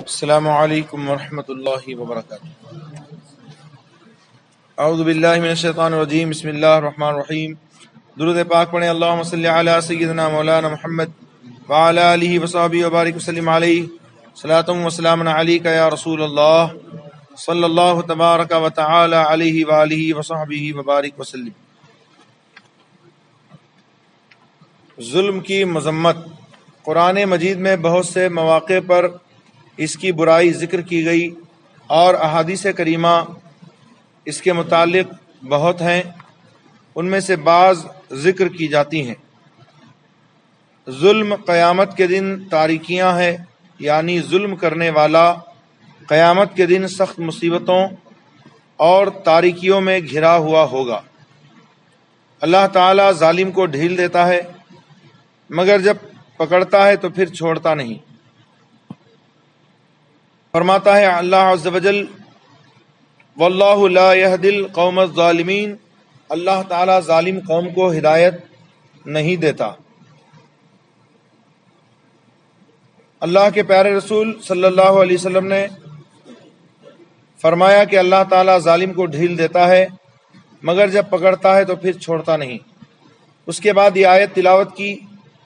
السلام علیکم ورحمۃ اللہ وبرکاتہ۔ اعوذ باللہ من الشیطان الرجیم، بسم اللہ الرحمن الرحیم۔ درود پاک پڑھیں، اللہم صلی علی سیدنا مولانا محمد وعلی آلہ وصحبہ وبارک وسلم علیہ، صلاۃ و سلام علیک یا رسول اللہ صلی اللہ تبارک و تعالی علیہ وآلہ وصحبہ وبارک وسلم۔ ظلم کی مذمت۔ قرآن مجید میں بہت سے مواقع پر اس کی برائی ذکر کی گئی اور احادیث کریمہ اس کے متعلق بہت ہیں، ان میں سے بعض ذکر کی جاتی ہیں۔ ظلم قیامت کے دن تاریکیاں ہے، یعنی ظلم کرنے والا قیامت کے دن سخت مصیبتوں اور تاریکیوں میں گھرا ہوا ہوگا۔ اللہ تعالیٰ ظالم کو ڈھیل دیتا ہے، مگر جب پکڑتا ہے تو پھر چھوڑتا نہیں۔ فرماتا ہے اللہ عز و جل، واللہ لا یہدی القوم الظالمین، اللہ تعالیٰ ظالم قوم کو ہدایت نہیں دیتا۔ اللہ کے پیارے رسول صلی اللہ علیہ وسلم نے فرمایا کہ اللہ تعالیٰ ظالم کو ڈھیل دیتا ہے، مگر جب پکڑتا ہے تو پھر چھوڑتا نہیں۔ اس کے بعد یہ آیت تلاوت کی،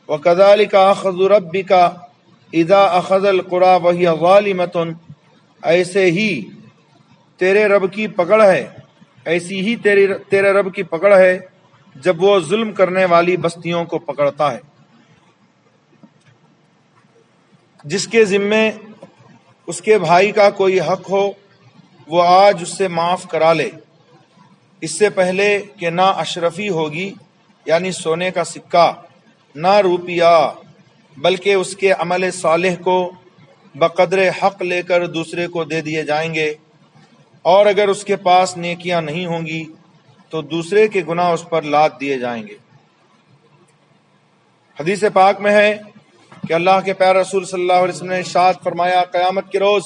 وَكَذَلِكَ أَخْذُ رَبِّكَ اذا اخذ القریٰ وہی ظالمۃ، ایسے ہی تیرے رب کی پکڑ ہے، ایسی ہی تیرے رب کی پکڑ ہے جب وہ ظلم کرنے والی بستیوں کو پکڑتا ہے۔ جس کے ذمے اس کے بھائی کا کوئی حق ہو وہ آج اس سے معاف کرا لے، اس سے پہلے کہ نہ اشرفی ہوگی یعنی سونے کا سکہ، نہ روپیہ، بلکہ اس کے عمل صالح کو بقدر حق لے کر دوسرے کو دے دیے جائیں گے، اور اگر اس کے پاس نیکیاں نہیں ہوں گی تو دوسرے کے گناہ اس پر لاد دیے جائیں گے۔ حدیث پاک میں ہے کہ اللہ کے پیارے رسول صلی اللہ علیہ وسلم نے ارشاد فرمایا، قیامت کے روز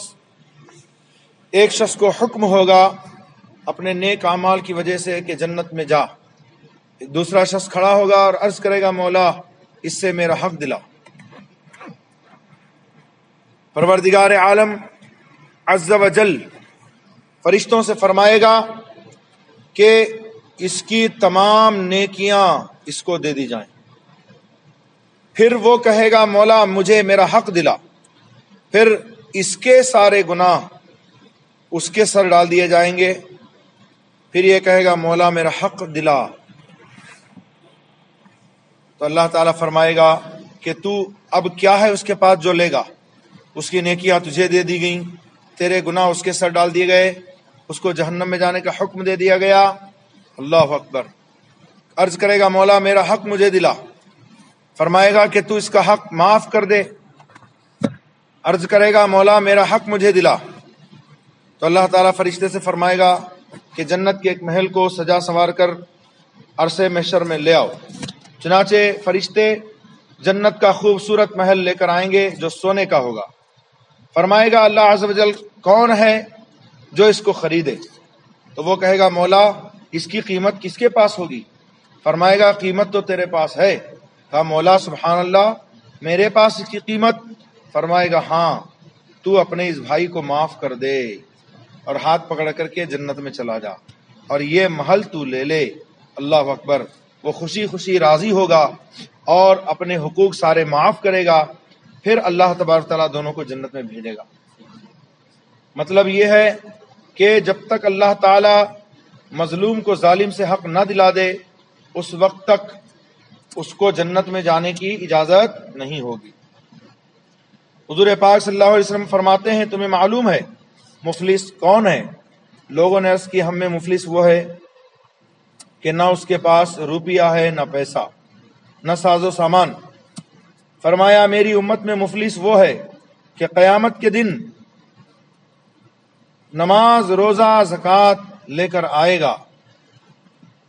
ایک شخص کو حکم ہوگا اپنے نیک اعمال کی وجہ سے کہ جنت میں جا، دوسرا شخص کھڑا ہوگا اور عرض کرے گا، مولا اس سے میرا حق دلا۔ پروردگار عالم عز و جل فرشتوں سے فرمائے گا کہ اس کی تمام نیکیاں اس کو دے دی جائیں۔ پھر وہ کہے گا، مولا مجھے میرا حق دلا۔ پھر اس کے سارے گناہ اس کے سر ڈال دیے جائیں گے۔ پھر یہ کہے گا، مولا میرا حق دلا۔ تو اللہ تعالیٰ فرمائے گا کہ تو اب کیا ہے اس کے پاس جو لے گا؟ اس کی نیکیاں تجھے دے دی گئیں، تیرے گناہ اس کے سر ڈال دیے گئے، اس کو جہنم میں جانے کا حکم دے دیا گیا۔ اللہ اکبر۔ عرض کرے گا، مولا میرا حق مجھے دلا۔ فرمائے گا کہ تو اس کا حق معاف کر دے۔ عرض کرے گا، مولا میرا حق مجھے دلا۔ تو اللہ تعالیٰ فرشتے سے فرمائے گا کہ جنت کے ایک محل کو سجا سنوار کر عرصے محشر میں لے آؤ۔ چنانچہ فرشتے جنت کا خوبصورت محل لے کر آئیں گے جو سونے کا ہوگا۔ فرمائے گا اللہ عز و جل، کون ہے جو اس کو خریدے؟ تو وہ کہے گا، مولا اس کی قیمت کس کے پاس ہوگی؟ فرمائے گا، قیمت تو تیرے پاس ہے۔ کہا، مولا سبحان اللہ، میرے پاس اس کی قیمت؟ فرمائے گا، ہاں، تو اپنے اس بھائی کو معاف کر دے اور ہاتھ پکڑ کر کے جنت میں چلا جا اور یہ محل تو لے لے۔ اللہ اکبر۔ وہ خوشی خوشی راضی ہوگا اور اپنے حقوق سارے معاف کرے گا۔ پھر اللہ تبارک تعالیٰ دونوں کو جنت میں بھیجے گا۔ مطلب یہ ہے کہ جب تک اللہ تعالیٰ مظلوم کو ظالم سے حق نہ دلا دے، اس وقت تک اس کو جنت میں جانے کی اجازت نہیں ہوگی۔ حضور پاک صلی اللہ علیہ وسلم فرماتے ہیں، تمہیں معلوم ہے مفلس کون ہے؟ لوگوں نے عرض کی، ہم میں مفلس وہ ہے کہ نہ اس کے پاس روپیہ ہے، نہ پیسہ، نہ ساز و سامان۔ فرمایا، میری امت میں مفلس وہ ہے کہ قیامت کے دن نماز، روزہ، زکوٰۃ لے کر آئے گا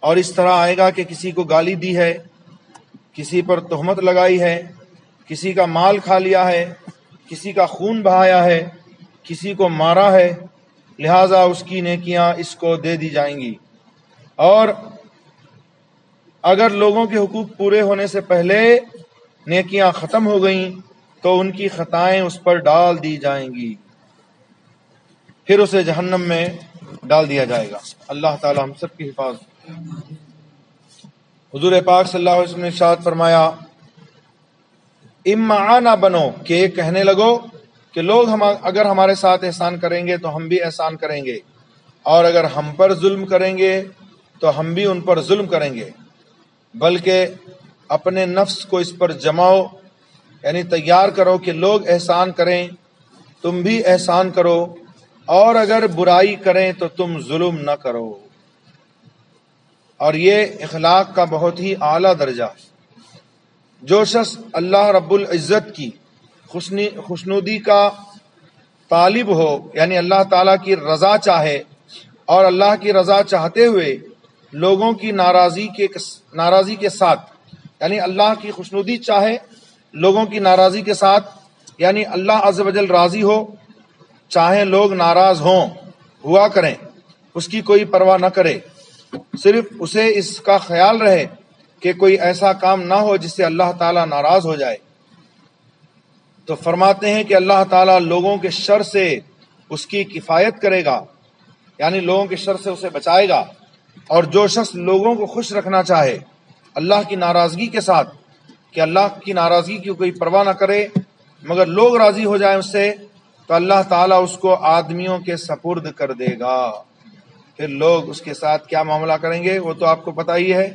اور اس طرح آئے گا کہ کسی کو گالی دی ہے، کسی پر تہمت لگائی ہے، کسی کا مال کھا لیا ہے، کسی کا خون بہایا ہے، کسی کو مارا ہے، لہٰذا اس کی نیکیاں اس کو دے دی جائیں گی، اور اگر لوگوں کے حقوق پورے ہونے سے پہلے نیکیاں ختم ہو گئیں تو ان کی خطائیں اس پر ڈال دی جائیں گی۔ پھر اسے جہنم میں ڈال دیا جائے گا۔ اللہ تعالی ہم سب کی حفاظت۔ حضور پاک صلی اللہ علیہ وسلم نے ارشاد فرمایا، اما نہ بنو، کہ یہ کہنے لگو کہ لوگ اگر ہمارے ساتھ احسان کریں گے تو ہم بھی احسان کریں گے، اور اگر ہم پر ظلم کریں گے تو ہم بھی ان پر ظلم کریں گے، بلکہ اپنے نفس کو اس پر جماؤ، یعنی تیار کرو کہ لوگ احسان کریں تم بھی احسان کرو، اور اگر برائی کریں تو تم ظلم نہ کرو۔ اور یہ اخلاق کا بہت ہی اعلیٰ درجہ ہے۔ جو شخص اللہ رب العزت کی خوشنودی کا طالب ہو، یعنی اللہ تعالیٰ کی رضا چاہے، اور اللہ کی رضا چاہتے ہوئے لوگوں کی ناراضی کے ساتھ، یعنی اللہ کی خوشنودی چاہے لوگوں کی ناراضی کے ساتھ، یعنی اللہ عز و جل راضی ہو، چاہے لوگ ناراض ہوا کریں، اس کی کوئی پرواہ نہ کرے، صرف اسے اس کا خیال رہے کہ کوئی ایسا کام نہ ہو جس سے اللہ تعالیٰ ناراض ہو جائے، تو فرماتے ہیں کہ اللہ تعالیٰ لوگوں کے شر سے اس کی کفایت کرے گا، یعنی لوگوں کے شر سے اسے بچائے گا۔ اور جو شخص لوگوں کو خوش رکھنا چاہے اللہ کی ناراضگی کے ساتھ، کہ اللہ کی ناراضگی کی کوئی پرواہ نہ کرے مگر لوگ راضی ہو جائیں اس سے، تو اللہ تعالیٰ اس کو آدمیوں کے سپرد کر دے گا۔ پھر لوگ اس کے ساتھ کیا معاملہ کریں گے وہ تو آپ کو پتہ ہی ہے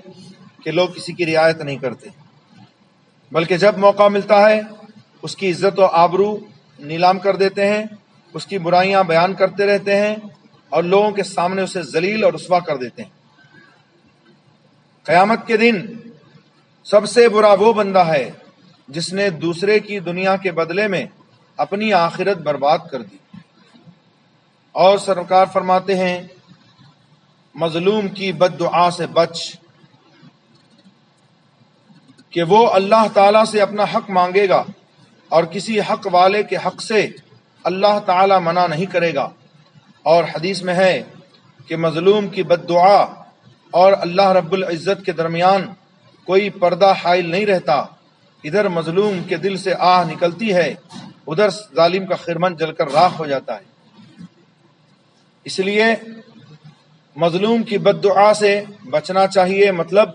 کہ لوگ کسی کی رعایت نہیں کرتے، بلکہ جب موقع ملتا ہے اس کی عزت و آبرو نیلام کر دیتے ہیں، اس کی برائیاں بیان کرتے رہتے ہیں، اور لوگوں کے سامنے اسے ذلیل اور رسوا کر دیتے ہیں۔ قیامت کے دن سب سے برا وہ بندہ ہے جس نے دوسرے کی دنیا کے بدلے میں اپنی آخرت برباد کر دی۔ اور سرکار فرماتے ہیں، مظلوم کی بد دعا سے بچ، کہ وہ اللہ تعالیٰ سے اپنا حق مانگے گا اور کسی حق والے کے حق سے اللہ تعالیٰ منع نہیں کرے گا۔ اور حدیث میں ہے کہ مظلوم کی بد دعا اور اللہ رب العزت کے درمیان کوئی پردہ حائل نہیں رہتا، ادھر مظلوم کے دل سے آہ نکلتی ہے، ادھر ظالم کا خرمن جل کر راکھ ہو جاتا ہے۔ اس لیے مظلوم کی بد دعا سے بچنا چاہیے، مطلب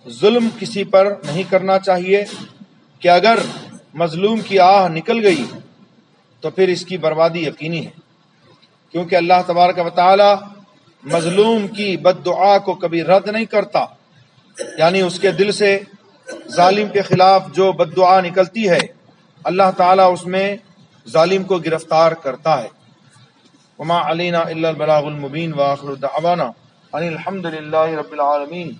ظلم کسی پر نہیں کرنا چاہیے، کہ اگر مظلوم کی آہ نکل گئی تو پھر اس کی بربادی یقینی ہے، کیونکہ اللہ تبارک و تعالی مظلوم کی بد دعا کو کبھی رد نہیں کرتا، یعنی اس کے دل سے ظالم کے خلاف جو بد دعا نکلتی ہے اللہ تعالیٰ اس میں ظالم کو گرفتار کرتا ہے۔ وما علینا الا البلاغ المبین، وآخر دعوانا ان الحمد للہ رب العالمین۔